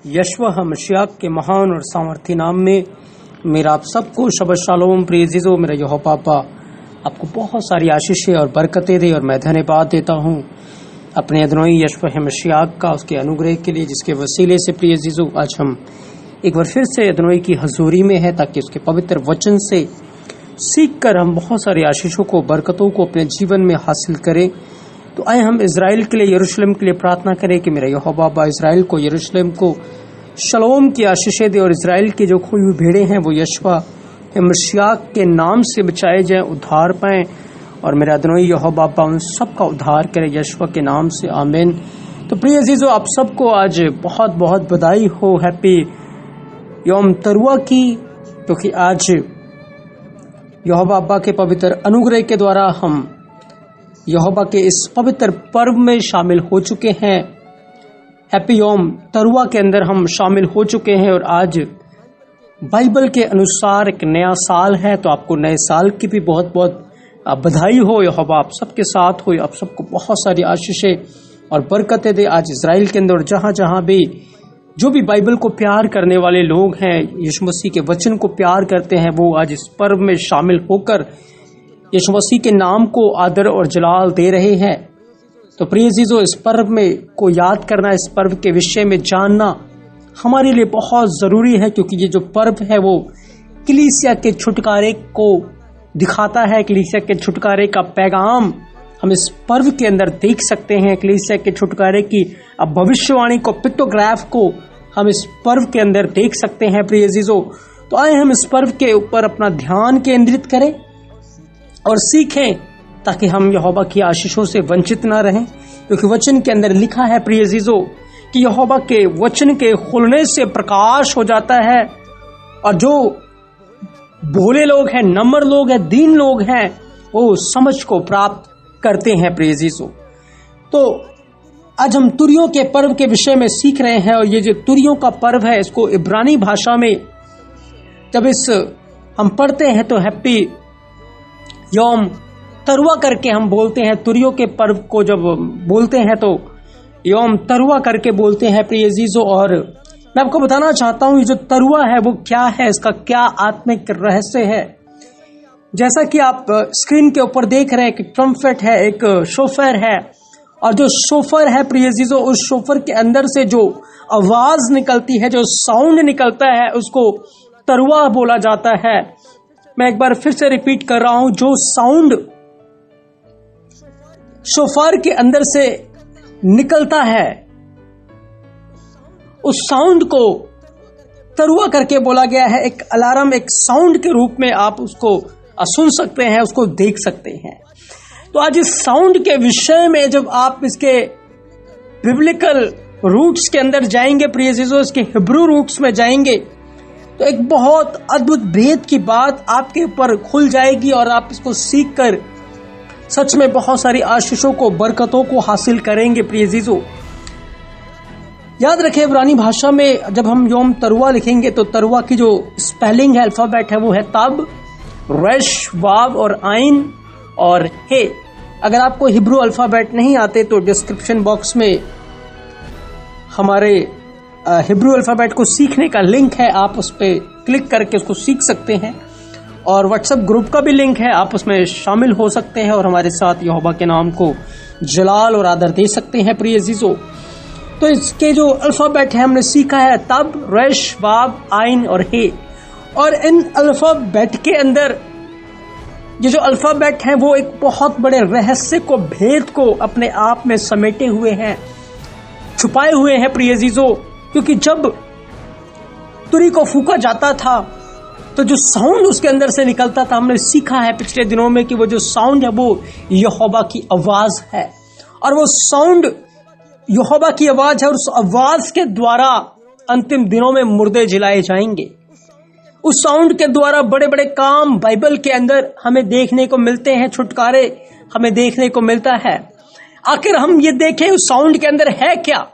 यशवा मसीह के महान और सामर्थी नाम में मेरा आप सबको शबद शालोम। प्रिय अजीजों, मेरा यहोवा पापा आपको बहुत सारी आशीषें और बरकतें दे और मैं धन्यवाद देता हूँ अपने अदनोई यशवा मसीह का उसके अनुग्रह के लिए, जिसके वसीले से प्रिय अजीजों आज हम एक बार फिर से अदनोई की हजूरी में है, ताकि उसके पवित्र वचन से सीख कर हम बहुत सारी आशीषों को, बरकतों को अपने जीवन में हासिल करें। तो आए हम इज़राइल के लिए, यरूशलेम के लिए प्रार्थना करें कि मेरा यहोवा बाबा इज़राइल को, यरूशलेम को शलोम की आशीषें दे और इज़राइल के जो खोई हुई भेड़ें हैं वो यशवा मसीह के नाम से बचाए जाएं, उद्धार पाएं। और मेरा अदनोई यहोवा बाबा उन सब का उद्धार करे यशवा के नाम से, आमीन। तो प्रिय अजीजों, आप सबको आज बहुत बहुत बधाई हो, हैप्पी यौम तरुआ की, क्योंकि आज यहोवा बाबा के पवित्र अनुग्रह के द्वारा हम यहोवा के इस पवित्र पर्व में शामिल हो चुके हैं। हैप्पी यौम तरुआ के अंदर हम शामिल हो चुके हैं और आज बाइबल के अनुसार एक नया साल है। तो आपको नए साल की भी बहुत बहुत बधाई हो। यहोवा आप सबके साथ हो, आप सबको बहुत सारी आशीषें और बरकतें दे आज इज़राइल के अंदर, जहाँ जहाँ भी जो भी बाइबल को प्यार करने वाले लोग हैं, यीशु मसीह के वचन को प्यार करते हैं, वो आज इस पर्व में शामिल होकर यीशु मसीह के नाम को आदर और जलाल दे रहे हैं। तो प्रिय अजीजों, इस पर्व में को याद करना, इस पर्व के विषय में जानना हमारे लिए बहुत ज़रूरी है, क्योंकि ये जो पर्व है वो कलीसिया के छुटकारे को दिखाता है। कलीसिया के छुटकारे का पैगाम हम इस पर्व के अंदर देख सकते हैं। कलीसिया के छुटकारे की भविष्यवाणी को, पिक्टोग्राफ को हम इस पर्व के अंदर देख सकते हैं। प्रिय अजीजों, तो आए हम इस पर्व के ऊपर अपना ध्यान केंद्रित करें और सीखें, ताकि हम यहोवा की आशीषों से वंचित ना रहें। क्योंकि वचन के अंदर लिखा है प्रिय अजीजों कि यहोवा के वचन के खुलने से प्रकाश हो जाता है, और जो भोले लोग हैं, नम्र लोग हैं, दीन लोग हैं, वो समझ को प्राप्त करते हैं। प्रिय अजीजों, तो आज हम तुरियों के पर्व के विषय में सीख रहे हैं। और ये जो तुरियों का पर्व है, इसको इब्रानी भाषा में जब हम पढ़ते हैं तो हैप्पी यौम तरुआ करके हम बोलते हैं। तुरियों के पर्व को जब बोलते हैं तो यौम तरुआ करके बोलते हैं। प्रिय अजीजों, और मैं आपको बताना चाहता हूं ये जो तरुआ है वो क्या है, इसका क्या आत्मिक रहस्य है। जैसा कि आप स्क्रीन के ऊपर देख रहे हैं कि ट्रम्पेट है, एक शोफर है, और जो शोफर है प्रिय अजीजों, उस शोफर के अंदर से जो आवाज निकलती है, जो साउंड निकलता है, उसको तरुआ बोला जाता है। मैं एक बार फिर से रिपीट कर रहा हूं, जो साउंड शोफर के अंदर से निकलता है, उस साउंड को तरुआ करके बोला गया है। एक अलार्म, एक साउंड के रूप में आप उसको सुन सकते हैं, उसको देख सकते हैं। तो आज इस साउंड के विषय में जब आप इसके बिब्लिकल रूट्स के अंदर जाएंगे, प्रिय अजीजों, इसके हिब्रू रूट्स में जाएंगे, तो एक बहुत अद्भुत भेद की बात आपके ऊपर खुल जाएगी और आप इसको सीख कर सच में बहुत सारी आशीषों को, बरकतों को हासिल करेंगे। प्रिय अजीजों, याद रखें, इब्रानी भाषा में जब हम यौम तरुआ लिखेंगे तो तरुआ की जो स्पेलिंग है, अल्फाबेट है, वो है तब, रेश, वाव और आइन और हे। अगर आपको हिब्रू अल्फाबेट नहीं आते तो डिस्क्रिप्शन बॉक्स में हमारे हिब्रू अल्फाबेट को सीखने का लिंक है, आप उस पर क्लिक करके उसको सीख सकते हैं। और व्हाट्सएप ग्रुप का भी लिंक है, आप उसमें शामिल हो सकते हैं और हमारे साथ यहोवा के नाम को जलाल और आदर दे सकते हैं। प्रिय अजीजों, तो इसके जो अल्फाबेट है हमने सीखा है तब, रेश, वाव, आइन और हे। और इन अल्फाबेट के अंदर ये जो अल्फाबेट हैं वो एक बहुत बड़े रहस्य को, भेद को अपने आप में समेटे हुए हैं, छुपाए हुए हैं। प्रिय अजीजों, क्योंकि जब तुरी को फूका जाता था तो जो साउंड उसके अंदर से निकलता था, हमने सीखा है पिछले दिनों में कि वो जो साउंड है वो यहोवा की आवाज है। और वो साउंड यहोवा की आवाज है, और उस आवाज के द्वारा अंतिम दिनों में मुर्दे जिलाए जाएंगे। उस साउंड के द्वारा बड़े बड़े काम बाइबल के अंदर हमें देखने को मिलते हैं, छुटकारे हमें देखने को मिलता है। आखिर हम ये देखें उस साउंड के अंदर है क्या,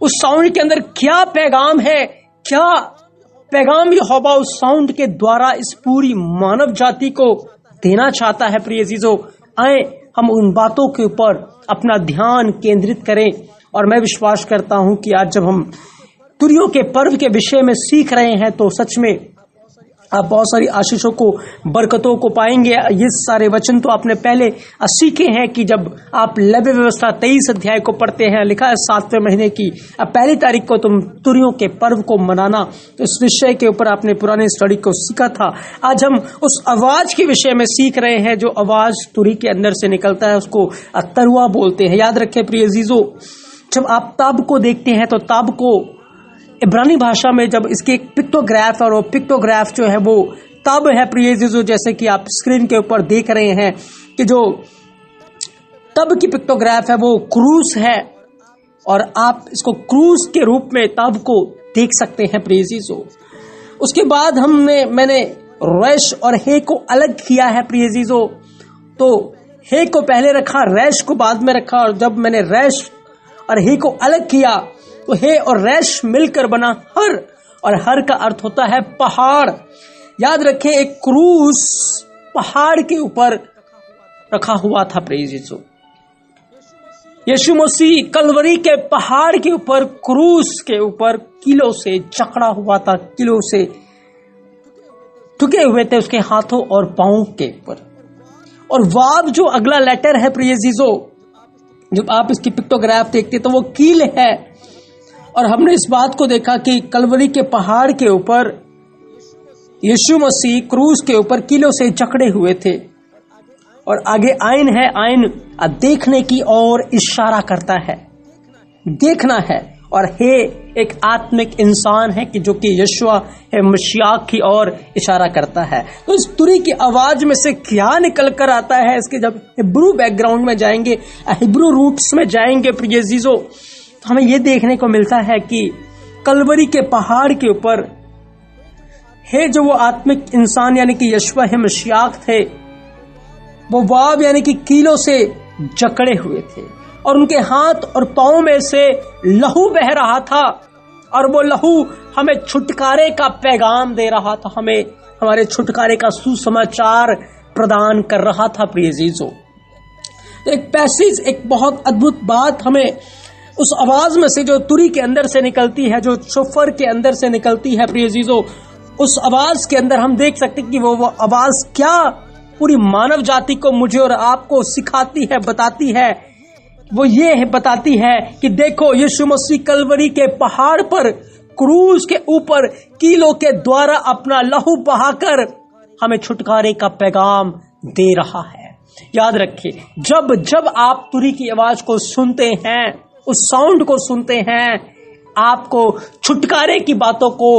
उस साउंड के अंदर क्या पैगाम है, क्या पैगाम यहोवा उस साउंड के द्वारा इस पूरी मानव जाति को देना चाहता है। प्रिय अजीजों, आए हम उन बातों के ऊपर अपना ध्यान केंद्रित करें। और मैं विश्वास करता हूं कि आज जब हम तुरियों के पर्व के विषय में सीख रहे हैं तो सच में आप बहुत सारी आशीषों को, बरकतों को पाएंगे। ये सारे वचन तो आपने पहले सीखे हैं कि जब आप लेवी व्यवस्था 23 अध्याय को पढ़ते हैं, लिखा है 7वें महीने की 1 तारीख को तुम तुरियों के पर्व को मनाना। तो इस विषय के ऊपर आपने पुराने स्टडी को सीखा था। आज हम उस आवाज के विषय में सीख रहे हैं जो आवाज तुरी के अंदर से निकलता है, उसको तरुआ बोलते हैं। याद रखें प्रिय अजीजों, जब आप तब को देखते हैं तो तब को इब्रानी भाषा में जब इसके एक पिक्टोग्राफ, और वो पिक्टोग्राफ जो है वो तब है प्रिय अजीजों, जैसे कि आप स्क्रीन के ऊपर देख रहे हैं कि जो तब की पिक्टोग्राफ है वो क्रूस है, और आप इसको क्रूस के रूप में तब को देख सकते हैं प्रिय अजीजों। उसके बाद मैंने रैश और हे को अलग किया है प्रिय अजीजों। तो हे को पहले रखा, रैश को बाद में रखा, और जब मैंने रैश और हे को अलग किया तो हे और रैश मिलकर बना हर, और हर का अर्थ होता है पहाड़। याद रखें, एक क्रूस पहाड़ के ऊपर रखा हुआ था प्रिय अजीजों। यीशु मसीह कलवरी के पहाड़ के ऊपर, क्रूस के ऊपर कीलों से जकड़ा हुआ था, कीलों से ठुके हुए थे उसके हाथों और पांवों के ऊपर। और वाव जो अगला लेटर है प्रिय अजीजों, जब आप इसकी पिक्टोग्राफ देखते तो वो कील है। और हमने इस बात को देखा कि कलवरी के पहाड़ के ऊपर यीशु मसीह क्रूस के ऊपर कीलों से जकड़े हुए थे। और आगे आइन है, आइन देखने की ओर इशारा करता है, देखना है। और हे एक आत्मिक इंसान है कि जो कि यीशुआ है मसीह की ओर इशारा करता है। तो इस तुरी की आवाज में से क्या निकल कर आता है, इसके जब हिब्रू बैकग्राउंड में जाएंगे, हिब्रू रूट्स में जाएंगे प्रिय अजीजों, तो हमें यह देखने को मिलता है कि कलवरी के पहाड़ के ऊपर है जो वो आत्मिक इंसान यानी कि यीशुआ है मसीह थे, वो वाव यानी कि कीलों से जकड़े हुए थे, और उनके हाथ और पांव में से लहू बह रहा था, और वो लहू हमें छुटकारे का पैगाम दे रहा था, हमें हमारे छुटकारे का सुसमाचार प्रदान कर रहा था प्रिय अजीजों। तो एक पैसेज, एक बहुत अद्भुत बात हमें उस आवाज में से जो तुरी के अंदर से निकलती है, जो शोफर के अंदर से निकलती है प्रिय अजीजों, उस आवाज के अंदर हम देख सकते हैं कि वो आवाज क्या पूरी मानव जाति को, मुझे और आपको सिखाती है, बताती है। वो ये है, बताती है कि देखो यीशु मसीह कलवरी के पहाड़ पर क्रूस के ऊपर कीलों के द्वारा अपना लहू बहाकर हमें छुटकारे का पैगाम दे रहा है। याद रखिए, जब जब आप तुरी की आवाज को सुनते हैं, उस साउंड को सुनते हैं, आपको छुटकारे की बातों को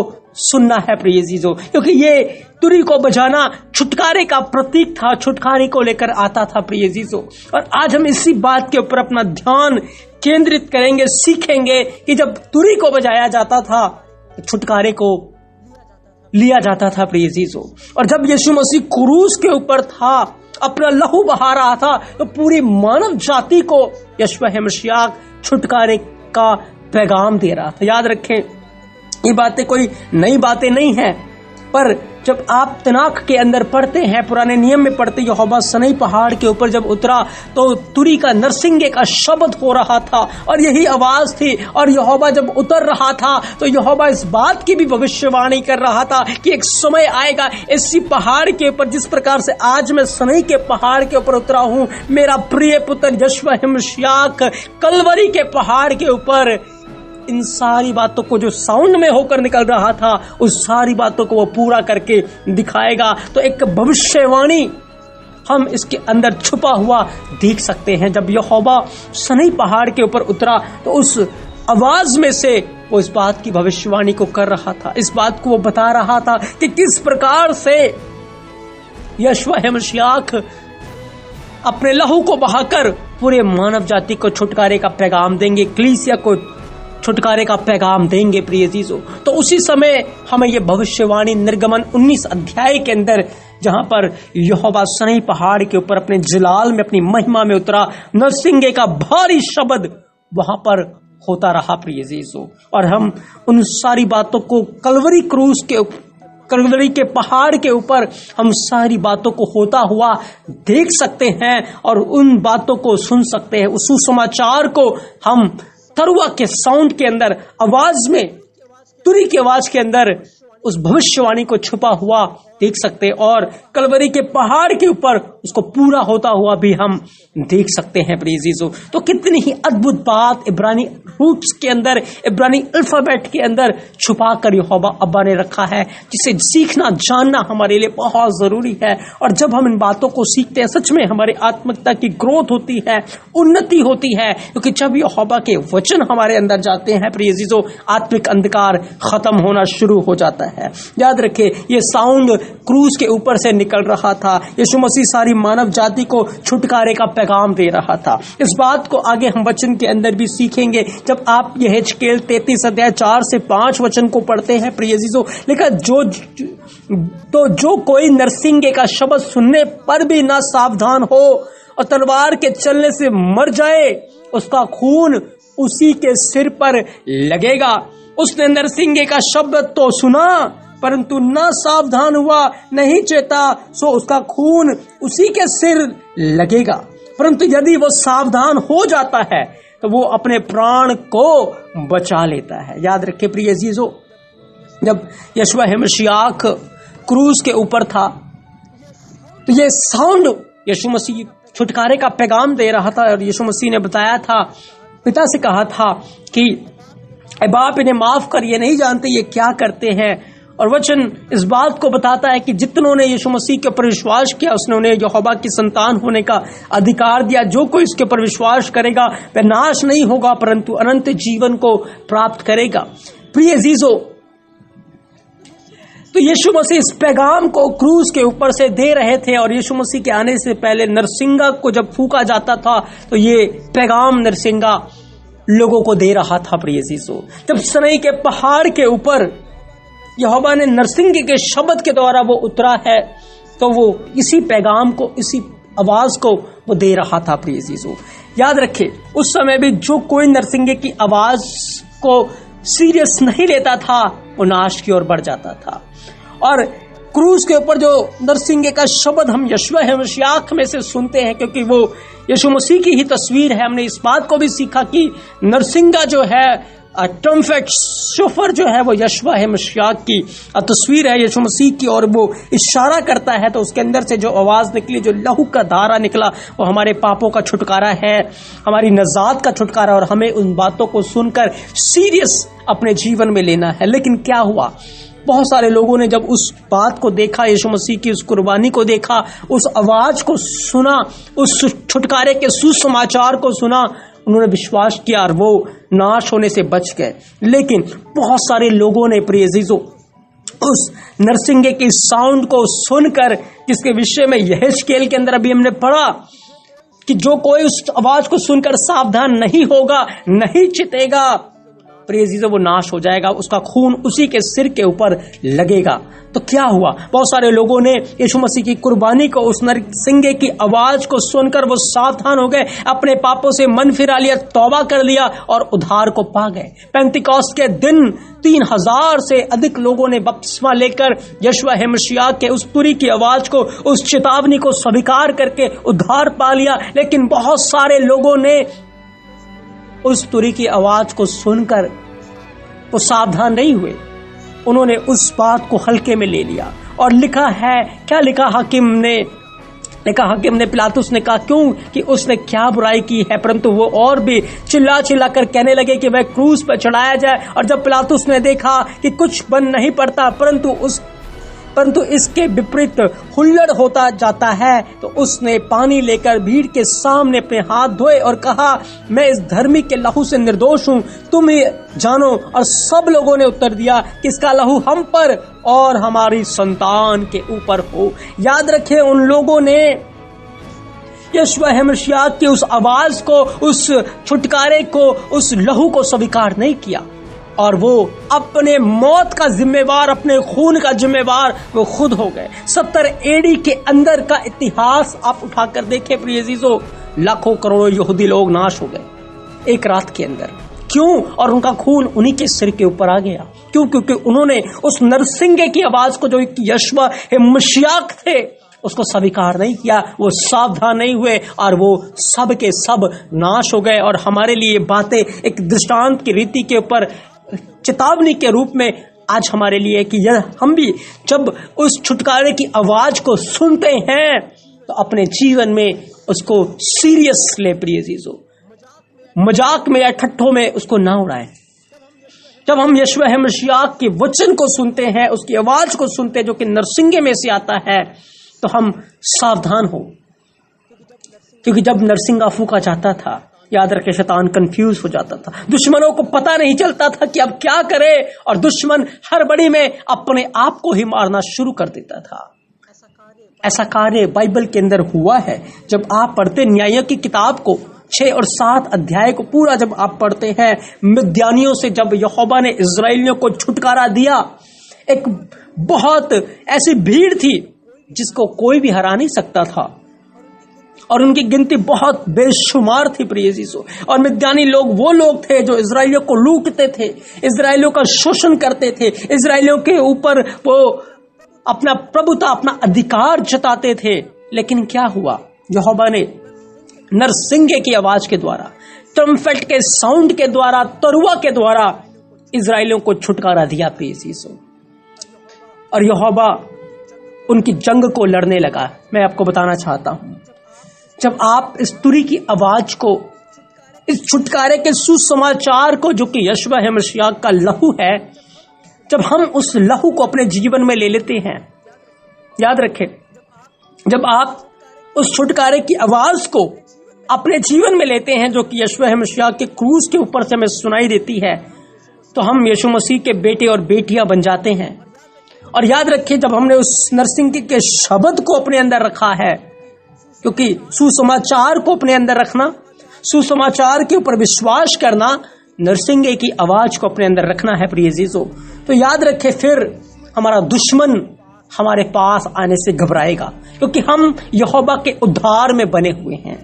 सुनना है प्रिय अजीजों, क्योंकि ये तुरी को बजाना छुटकारे का प्रतीक था, छुटकारे को लेकर आता था प्रिय अजीजों। और आज हम इसी बात के ऊपर अपना ध्यान केंद्रित करेंगे, सीखेंगे कि जब तुरी को बजाया जाता था तो छुटकारे को लिया जाता था प्रिय अजीजों। और जब यीशु मसीह क्रूस के ऊपर था, अपना लहू बहा रहा था, तो पूरी मानव जाति को यीशु मसीह छुटकारे का पैगाम दे रहा था। याद रखें, ये बातें कोई नई बातें नहीं हैं, पर जब आप तनाख के अंदर पढ़ते हैं, पुराने नियम में पढ़ते, यहोवा सनई पहाड़ के ऊपर जब उतरा तो तुरी का नरसिंगे का शब्द हो रहा था, और यही आवाज थी। और यहोवा जब उतर रहा था तो यहोवा इस बात की भी भविष्यवाणी कर रहा था कि एक समय आएगा इसी पहाड़ के ऊपर, जिस प्रकार से आज मैं सनई के पहाड़ के ऊपर उतरा हूं, मेरा प्रिय पुत्र यीशु मसीह कलवरी के पहाड़ के ऊपर इन सारी बातों को जो साउंड में होकर निकल रहा था, उस सारी बातों को वो पूरा करके दिखाएगा। तो एक भविष्यवाणी हम इसके अंदर छुपा हुआ देख सकते हैं। जब यहोवा सनई पहाड़ के ऊपर उतरा तो उस आवाज में से वो इस बात की भविष्यवाणी को कर रहा था, इस बात को वो बता रहा था कि किस प्रकार से यीशु मसीह अपने लहू को बहाकर पूरे मानव जाति को छुटकारे का पैगाम देंगे, कलीसिया को छुटकारे का पैगाम देंगे प्रिय अजीजों। तो उसी समय हमें यह भविष्यवाणी निर्गमन 19 अध्याय के अंदर, जहां पर यहोवा सनई पहाड़ के ऊपर अपने जलाल में, अपनी महिमा में उतरा, नरसिंगे का भारी शब्द वहां पर होता रहा प्रिय अजीजों। और हम उन सारी बातों को कलवरी के पहाड़ के ऊपर हम सारी बातों को होता हुआ देख सकते हैं, और उन बातों को सुन सकते हैं। उस सुसमाचार को हम तरुआ के साउंड के अंदर, आवाज में तुरी की आवाज के अंदर उस भविष्यवाणी को छुपा हुआ देख सकते हैं और कलवरी के पहाड़ के ऊपर उसको पूरा होता हुआ भी हम देख सकते हैं प्रिय अजीजों। तो कितनी ही अद्भुत बात इब्रानी रूट्स के अंदर, इब्रानी अल्फाबेट के अंदर छुपा कर यहोवा अब्बा ने रखा है, जिसे सीखना जानना हमारे लिए बहुत जरूरी है। और जब हम इन बातों को सीखते हैं सच में हमारी आत्मिकता की ग्रोथ होती है, उन्नति होती है, क्योंकि जब यहोवा के वचन हमारे अंदर जाते हैं प्रिय अजीजों, आत्मिक अंधकार खत्म होना शुरू हो जाता है। याद रखिए, ये साउंड क्रूज के ऊपर से निकल रहा था। यीशु मसीह सारी मानव जाति को छुटकारे का पैगाम दे रहा था। इस बात को आगे हम वचन के अंदर भी सीखेंगे जब आप यहेजकेल 33 अध्याय 4 से 5 वचन को पढ़ते हैं प्रिय अजीजों। लेकिन जो कोई नरसिंगे का शब्द सुनने पर भी ना सावधान हो और तलवार के चलने से मर जाए, उसका खून उसी के सिर पर लगेगा। उसने नरसिंगे का शब्द तो सुना परंतु न सावधान हुआ, नहीं चेता, सो उसका खून उसी के सिर लगेगा। परंतु यदि वो सावधान हो जाता है तो वो अपने प्राण को बचा लेता है। याद रखिए प्रिय अजीजों, जब यशवा मसीह क्रूज के ऊपर था तो ये साउंड यीशु मसीह छुटकारे का पैगाम दे रहा था और यीशु मसीह ने बताया था, पिता से कहा था कि ऐ बाप, इन्हें माफ कर, ये नहीं जानते ये क्या करते हैं। और वचन इस बात को बताता है कि जितनों ने यीशु मसीह के ऊपर विश्वास किया उसने उन्हें यहोवा की संतान होने का अधिकार दिया। जो कोई इसके ऊपर विश्वास करेगा वह नाश नहीं होगा परंतु अनंत जीवन को प्राप्त करेगा। प्रिय अजीजों, तो यीशु मसीह इस पैगाम को क्रूज के ऊपर से दे रहे थे और यीशु मसीह के आने से पहले नरसिंगा को जब फूका जाता था तो ये पैगाम नरसिंगा लोगों को दे रहा था। प्रिय अजीजों, जब सनई के पहाड़ के ऊपर यहोवा ने नरसिंगे के शब्द के द्वारा वो उतरा है तो वो इसी पैगाम को, इसी आवाज को वो दे रहा था। प्रिय अजीजों, याद रखें, उस समय भी जो कोई नरसिंगे की आवाज को सीरियस नहीं लेता था वो नाश की ओर बढ़ जाता था। और क्रूज के ऊपर जो नरसिंगे का शब्द हम यशवा मसीह में से सुनते हैं, क्योंकि वो यीशु मसीह की ही तस्वीर है। हमने इस बात को भी सीखा कि नरसिंगा जो है, ट्रम्पेट शोफर जो है, वो यशवा मसीह की तस्वीर है, यीशु मसीह की, और वो इशारा करता है। तो उसके अंदर से जो आवाज निकली, जो लहू का धारा निकला, वो हमारे पापों का छुटकारा है, हमारी नजात का छुटकारा। और हमें उन बातों को सुनकर सीरियस अपने जीवन में लेना है। लेकिन क्या हुआ, बहुत सारे लोगों ने जब उस बात को देखा, यीशु मसीह की उस कुर्बानी को देखा, उस आवाज को सुना, उस छुटकारे के सुसमाचार को सुना, उन्होंने विश्वास किया और वो नाश होने से बच गए। लेकिन बहुत सारे लोगों ने प्रिय अजीजों उस नरसिंगे की साउंड को सुनकर, जिसके विषय में यहेजकेल के अंदर अभी हमने पढ़ा कि जो कोई उस आवाज को सुनकर सावधान नहीं होगा, नहीं चितेगा, प्रिय अजीजों, वो नाश हो जाएगा, उसका खून उसी के सिर के ऊपर लगेगा। तो क्या हुआ, बहुत सारे लोगों ने यीशु मसीह की कुर्बानी को, उस नरसिंगे की आवाज को सुनकर वो सावधान हो गए, अपने पापों से मन फिरा लिया, तौबा कर लिया और उद्धार को पा गए। पेंतिकोस्त के दिन 3000 से अधिक लोगों ने बपतिस्मा लेकर यशवा मसीह के उस तुरी की आवाज को, उस चेतावनी को स्वीकार करके उद्धार पा लिया। लेकिन बहुत सारे लोगों ने उस तुरी की आवाज को सुनकर वो सावधान नहीं हुए, उन्होंने उस बात को हल्के में ले लिया। और लिखा है, क्या लिखा, हाकिम ने पिलातुस ने कहा, क्यों कि उसने क्या बुराई की है, परंतु वो और भी चिल्ला चिल्ला कर कहने लगे कि वह क्रूस पर चढ़ाया जाए। और जब पिलातुस ने देखा कि कुछ बन नहीं पड़ता परंतु इसके विपरीत हुल्लड़ होता जाता है, तो उसने पानी लेकर भीड़ के सामने अपने हाथ धोए और कहा, मैं इस धर्मी के लहू से निर्दोष हूं, तुम ही जानो। और सब लोगों ने उत्तर दिया कि इसका लहू हम पर और हमारी संतान के ऊपर हो। याद रखें, उन लोगों ने यशवा मसीह की उस आवाज को, उस छुटकारे को, उस लहू को स्वीकार नहीं किया और वो अपने मौत का जिम्मेवार, अपने खून का जिम्मेवार वो खुद हो गए। 70 एडी के अंदर का इतिहास आप उठाकर देखें प्रिय अजीजों, लाखों करोड़ों यहूदी लोग नाश हो गए एक रात के अंदर। क्यों? और उनका खून उन्हीं के सिर के ऊपर आ गया। क्यों? क्योंकि उन्होंने उस नरसिंगे की आवाज को, जो यशवा मसीह थे, उसको स्वीकार नहीं किया, वो सावधान नहीं हुए और वो सब के सब नाश हो गए। और हमारे लिए बातें एक दृष्टांत की रीति के ऊपर चेतावनी के रूप में आज हमारे लिए कि यह हम भी जब उस छुटकारे की आवाज को सुनते हैं तो अपने जीवन में उसको सीरियस ले प्रिय जीजो, मजाक में या ठट्ठों में उसको ना उड़ाएं। जब हम यीशु मसीह के वचन को सुनते हैं, उसकी आवाज को सुनते हैं जो कि नरसिंगे में से आता है, तो हम सावधान हो, क्योंकि जब नरसिंगा फूका जाता था, याद रखे शैतान कंफ्यूज हो जाता था, दुश्मनों को पता नहीं चलता था कि अब क्या करे, और दुश्मन हड़बड़ी में अपने आप को ही मारना शुरू कर देता था। ऐसा कार्य बाइबल के अंदर हुआ है। जब आप पढ़ते न्याय की किताब को 6 और 7 अध्याय को पूरा जब आप पढ़ते हैं, मिद्यानियों से जब यहोवा ने इजराइलियों को छुटकारा दिया, एक बहुत ऐसी भीड़ थी जिसको कोई भी हरा नहीं सकता था, और उनकी गिनती बहुत बेशुमार थी प्रिय यीशु। और मिद्यानी लोग वो लोग थे जो इजराइलियों को लूटते थे, इजराइलियों का शोषण करते थे, इजराइलियों के ऊपर वो अपना प्रभुता, अपना अधिकार जताते थे। लेकिन क्या हुआ, यहोवा ने नरसिंगे की आवाज के द्वारा, ट्रम्पेट के साउंड के द्वारा, तरुआ के द्वारा इजराइलियों को छुटकारा दिया प्रिय यीशु। और यहोवा उनकी जंग को लड़ने लगा। मैं आपको बताना चाहता हूं, जब आप इस तुरी की आवाज को, इस छुटकारे के सुसमाचार को, जो कि यीशु मसीह का लहू है, जब हम उस लहू को अपने जीवन में ले लेते हैं, याद रखें, जब आप उस छुटकारे की आवाज को अपने जीवन में लेते हैं जो कि यीशु मसीह के क्रूस के ऊपर से हमें सुनाई देती है, तो हम यीशु मसीह के बेटे और बेटियां बन जाते हैं। और याद रखिए, जब हमने उस नरसिंगे के शब्द को अपने अंदर रखा है, क्योंकि सुसमाचार को अपने अंदर रखना, सुसमाचार के ऊपर विश्वास करना, नरसिंगे की आवाज को अपने अंदर रखना है प्रिय जीजो, तो याद रखे फिर हमारा दुश्मन हमारे पास आने से घबराएगा, क्योंकि हम यहोवा के उद्धार में बने हुए हैं।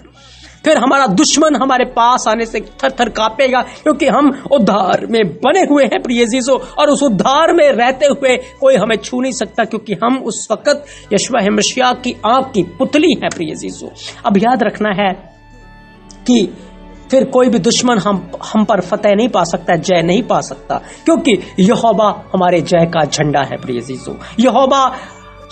फिर हमारा दुश्मन हमारे पास आने से थर थर कांपेगा, क्योंकि हम उद्धार में बने हुए हैं प्रिय जीजो, और उस उद्धार में रहते हुए कोई हमें छू नहीं सकता, क्योंकि हम उस वक्त यीशु मसीह की आंख की पुतली है प्रिय जीजो। अब याद रखना है कि फिर कोई भी दुश्मन हम पर फतेह नहीं पा सकता, जय नहीं पा सकता, क्योंकि यहोवा हमारे जय का झंडा है प्रिय जीजो। यहोवा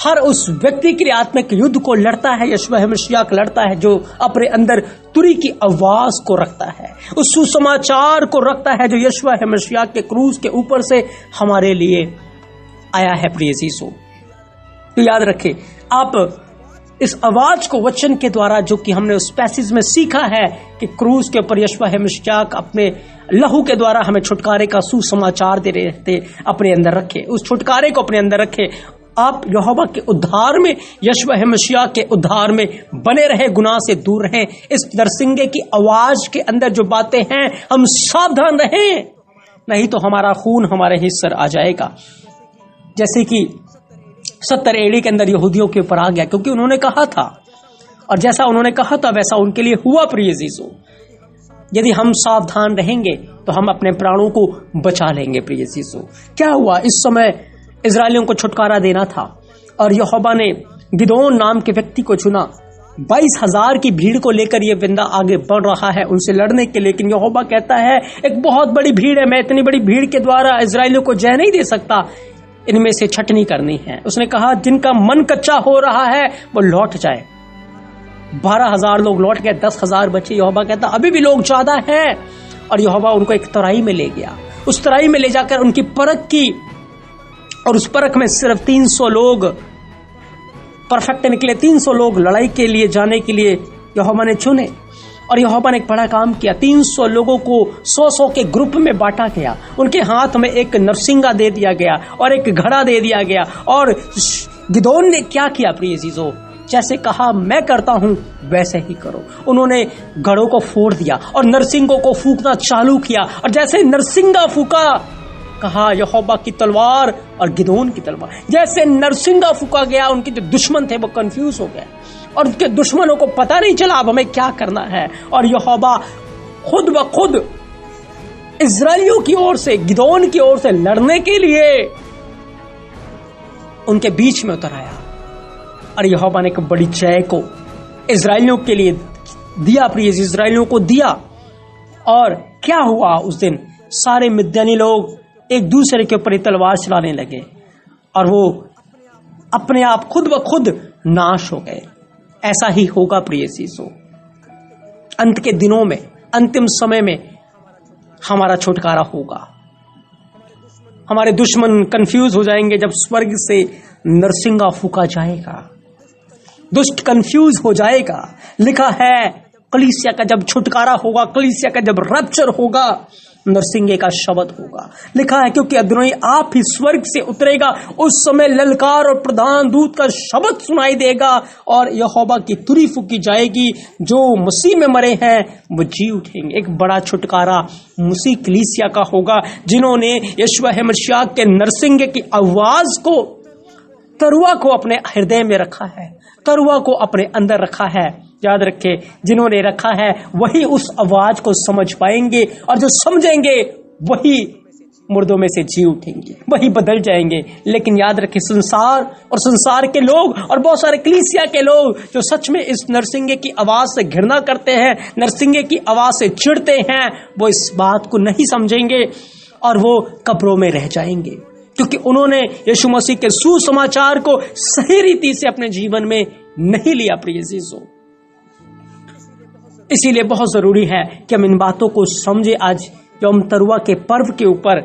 हर उस व्यक्ति के लिए आत्मिक युद्ध को लड़ता है, यीशु मसीह को लड़ता है, जो अपने अंदर तुरी की आवाज को रखता है, उस सुसमाचार को रखता है जो यीशु मसीह के क्रूस के ऊपर से हमारे लिए आया है प्रिय जीसो। तो याद रखें, आप इस आवाज को वचन के द्वारा, जो कि हमने उस पैसेज में सीखा है कि क्रूस के ऊपर यीशु मसीह अपने लहू के द्वारा हमें छुटकारे का सुसमाचार दे रहे थे, अपने अंदर रखे, उस छुटकारे को अपने अंदर रखे। आप यहोवा के उद्धार में, यीशु मसीह के उद्धार में बने रहे, गुनाह से दूर रहें। इस नरसिंगे की आवाज के अंदर जो बातें हैं, हम सावधान रहें, नहीं तो हमारा खून हमारे हिस्से आ जाएगा। जैसे कि 70 एडी के अंदर यहूदियों के ऊपर आ गया, क्योंकि उन्होंने कहा था, और जैसा उन्होंने कहा था वैसा उनके लिए हुआ प्रिय जीसो। यदि हम सावधान रहेंगे तो हम अपने प्राणों को बचा लेंगे प्रिय जीसो। क्या हुआ, इस समय इजरायलियों को छुटकारा देना था, और यहोवा ने गिदोन नाम के व्यक्ति को चुना। 22,000 की भीड़ को लेकर यह बंदा आगे बढ़ रहा है उनसे लड़ने के, लेकिन यहोवा कहता है एक बहुत बड़ी भीड़ है, मैं इतनी बड़ी भीड़ के द्वारा इजरायलियों को जय नहीं दे सकता, इनमें से छटनी करनी है। उसने कहा जिनका मन कच्चा हो रहा है वो लौट जाए। 12,000 लोग लौट गए, 10,000 बचे। यहोवा कहता अभी भी लोग ज्यादा हैं, और यहोवा उनको एक तराई में ले गया। उस तराई में ले जाकर उनकी परख की, और उस परख में सिर्फ 300 लोग परफेक्ट निकले। 300 लोग लड़ाई के लिए जाने के लिए यहोवा ने चुने, और यहोवा ने एक बड़ा काम किया। 300 लोगों को 100-100 के ग्रुप में बांटा गया। उनके हाथ में एक नरसिंगा दे दिया गया और एक घड़ा दे दिया गया। और गिदोन ने क्या किया प्रिय जीजो, जैसे कहा मैं करता हूं वैसे ही करो। उन्होंने घड़ों को फोड़ दिया और नरसिंगों को फूंकना चालू किया, और जैसे नरसिंगा फूका, कहा यहोवा की तलवार और गिदोन की तलवार। जैसे नरसिंगा फूका गया, उनके जो दुश्मन थे वो कंफ्यूज हो गए, और उनके दुश्मनों को पता नहीं चला अब हमें क्या करना है। और यहोवा खुद ब खुद इजराइलियों की ओर से, गिदोन की ओर से लड़ने के लिए उनके बीच में उतर आया, और यहोवा ने एक बड़ी जय को इजराइलियों के लिए दिया, प्रिय इजराइलियों को दिया। और क्या हुआ उस दिन, सारे मिद्यानी लोग एक दूसरे के ऊपर तलवार चलाने लगे और वो अपने आप खुद ब खुद नाश हो गए। ऐसा ही होगा प्रिय चीजों, अंत के दिनों में, अंतिम समय में हमारा छुटकारा होगा। हमारे दुश्मन कंफ्यूज हो जाएंगे जब स्वर्ग से नरसिंगा फूका जाएगा। दुष्ट कंफ्यूज हो जाएगा। लिखा है कलीसिया का जब छुटकारा होगा, कलीसिया का जब रैप्चर होगा, नरसिंगे का शब्द होगा। लिखा है क्योंकि अदोनी आप ही स्वर्ग से उतरेगा, उस समय ललकार और प्रधान दूत का शब्द सुनाई देगा और यहोवा की तुरी फूकी जाएगी। जो मसीह में मरे हैं वो जी उठेंगे। एक बड़ा छुटकारा मसीह कलीसिया का होगा जिन्होंने यीशु मसीह के नरसिंगे की आवाज को, तरुआ को अपने हृदय में रखा है, तरुआ को अपने अंदर रखा है। याद रखे, जिन्होंने रखा है वही उस आवाज को समझ पाएंगे और जो समझेंगे वही मुर्दों में से जी उठेंगे, वही बदल जाएंगे। लेकिन याद रखे, संसार और संसार के लोग और बहुत सारे कलीसिया के लोग जो सच में इस नरसिंगे की आवाज से घृणा करते हैं, नरसिंगे की आवाज से चिढ़ते हैं, वो इस बात को नहीं समझेंगे और वो कब्रों में रह जाएंगे, क्योंकि उन्होंने यीशु मसीह के सुसमाचार को सही रीति से अपने जीवन में नहीं लिया। प्रिय चीजों, इसीलिए बहुत जरूरी है कि हम इन बातों को समझे आज यौम तरुआ के पर्व के ऊपर,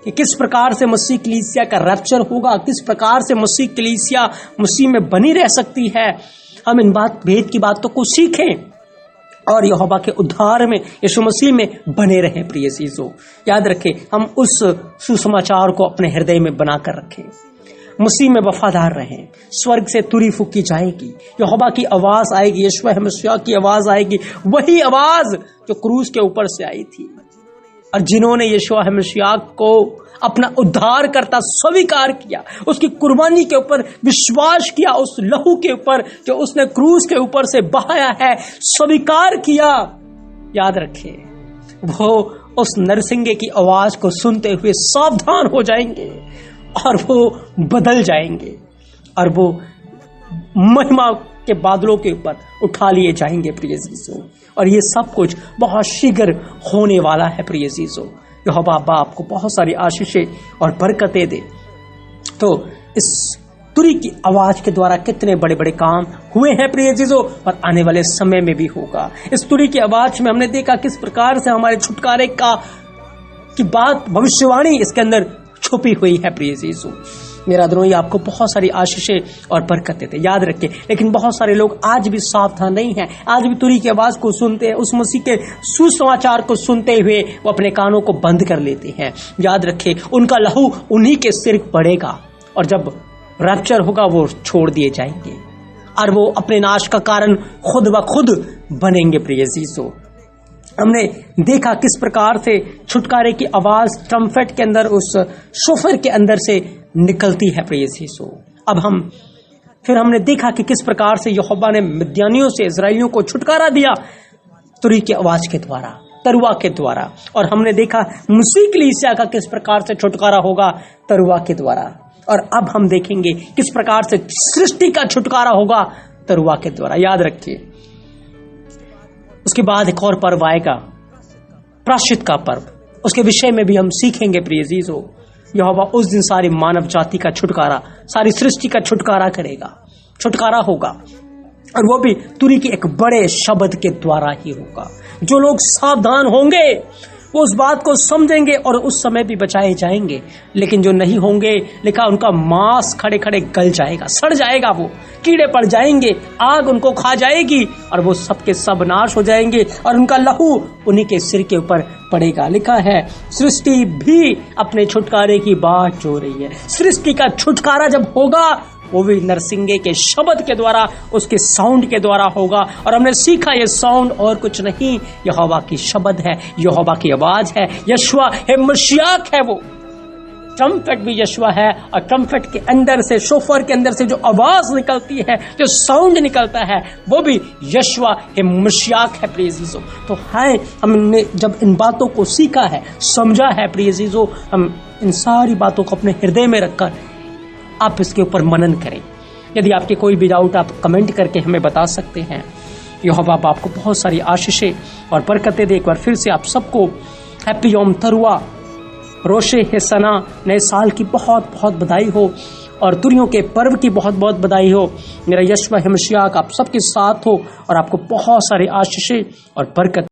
कि किस प्रकार से मसीह कलीसिया का रैप्चर होगा, किस प्रकार से मसीह कलीसिया मसीह में बनी रह सकती है। हम इन भेद की बातों को सीखें और यहोवा के उद्धार में, यीशु मसीह में बने रहें। प्रिय चीजों, याद रखें, हम उस सुसमाचार को अपने हृदय में बनाकर रखें, मसीह में वफादार रहें। स्वर्ग से तुरी फूकी जाएगी, यहोवा की आवाज आएगी, यीशु मसीह की आवाज आएगी, वही आवाज जो क्रूस के ऊपर से आई थी। और जिन्होंने यीशु मसीह को अपना उद्धार करता स्वीकार किया, उसकी कुर्बानी के ऊपर विश्वास किया, उस लहू के ऊपर जो उसने क्रूस के ऊपर से बहाया है स्वीकार किया, याद रखें, वो उस नरसिंगे की आवाज को सुनते हुए सावधान हो जाएंगे और वो बदल जाएंगे और वो महिमा के बादलों के ऊपर उठा लिए जाएंगे। प्रिय चीजों, और ये सब कुछ बहुत शीघ्र होने वाला है। प्रिय चीजों, यहोवा आपको बहुत सारी आशीषें और बरकतें दे। तो इस तुरी की आवाज के द्वारा कितने बड़े बड़े काम हुए हैं प्रिय चीजों, और आने वाले समय में भी होगा। इस तुरी की आवाज में हमने देखा किस प्रकार से हमारे छुटकारे की बात, भविष्यवाणी इसके अंदर छुपी हुई है। प्रिय चीजों, मेरा द्रोही आपको बहुत सारी आशीषें और बरकतें थे, याद रखें। लेकिन बहुत सारे लोग आज भी सावधान नहीं हैं, आज भी तुरी की आवाज को सुनते हैं, उस मसीह के सुसमाचार को सुनते हुए वो अपने कानों को बंद कर लेते हैं। याद रखें, उनका लहू उन्हीं के सिर पड़ेगा और जब रैप्चर होगा वो छोड़ दिए जाएंगे और वो अपने नाश का कारण खुद ब खुद बनेंगे। प्रिय चीजों, हमने देखा किस प्रकार से छुटकारे की आवाज ट्रम्पेट के अंदर, उस शोफर के अंदर से निकलती है। प्रिय चीजों, अब फिर हमने देखा कि किस प्रकार से यहोवा ने मिद्यानियों से इजराइलियों को छुटकारा दिया तुरी की आवाज के द्वारा, तरुआ के द्वारा। और हमने देखा मसीह कलीसिया का किस प्रकार से छुटकारा होगा तरुआ के द्वारा। और अब हम देखेंगे किस प्रकार से सृष्टि का छुटकारा होगा तरुआ के द्वारा। याद रखिए, उसके बाद एक और पर्व आएगा, प्रायश्चित का पर्व। उसके विषय में भी हम सीखेंगे। प्रिय चीजों, यहोवा उस दिन सारी मानव जाति का छुटकारा, सारी सृष्टि का छुटकारा करेगा, छुटकारा होगा, और वो भी तुरी की एक बड़े शब्द के द्वारा ही होगा। जो लोग सावधान होंगे वो उस बात को समझेंगे और उस समय भी बचाए जाएंगे। लेकिन जो नहीं होंगे, लिखा उनका मांस खड़े खड़े गल जाएगा, सड़ जाएगा, वो कीड़े पड़ जाएंगे, आग उनको खा जाएगी और वो सबके सब नाश हो जाएंगे और उनका लहू उन्हीं के सिर के ऊपर पड़ेगा। लिखा है सृष्टि भी अपने छुटकारे की बात जो रही है। सृष्टि का छुटकारा जब होगा वो भी नरसिंगे के शब्द के द्वारा, उसके साउंड के द्वारा होगा। और हमने सीखा ये साउंड और कुछ नहीं, यहोवा की शब्द है, यहोवा की आवाज है, यशुआ है, मशीयाक है। वो ट्रम्पेट भी यशुआ है और ट्रम्पेट के अंदर से, शोफर के अंदर से जो आवाज निकलती है, जो साउंड निकलता है, वो भी यशुआ है, मशीयाक है। प्रिय चीजों, तो है हमने जब इन बातों को सीखा है, समझा है, प्रिय चीजों, हम इन सारी बातों को अपने हृदय में रखकर आप इसके ऊपर मनन करें। यदि आपके कोई भी डाउट, आप कमेंट करके हमें बता सकते हैं। यहोवा आपको बहुत सारी आशीषें और बरकतें दे। एक बार फिर से आप सबको हैप्पी यौम तरुआ रोशे हसना, नए साल की बहुत बहुत बधाई हो और तुरियों के पर्व की बहुत बहुत बधाई हो। मेरा यशवा मसीह आप सबके साथ हो और आपको बहुत सारे आशीषें और बरकत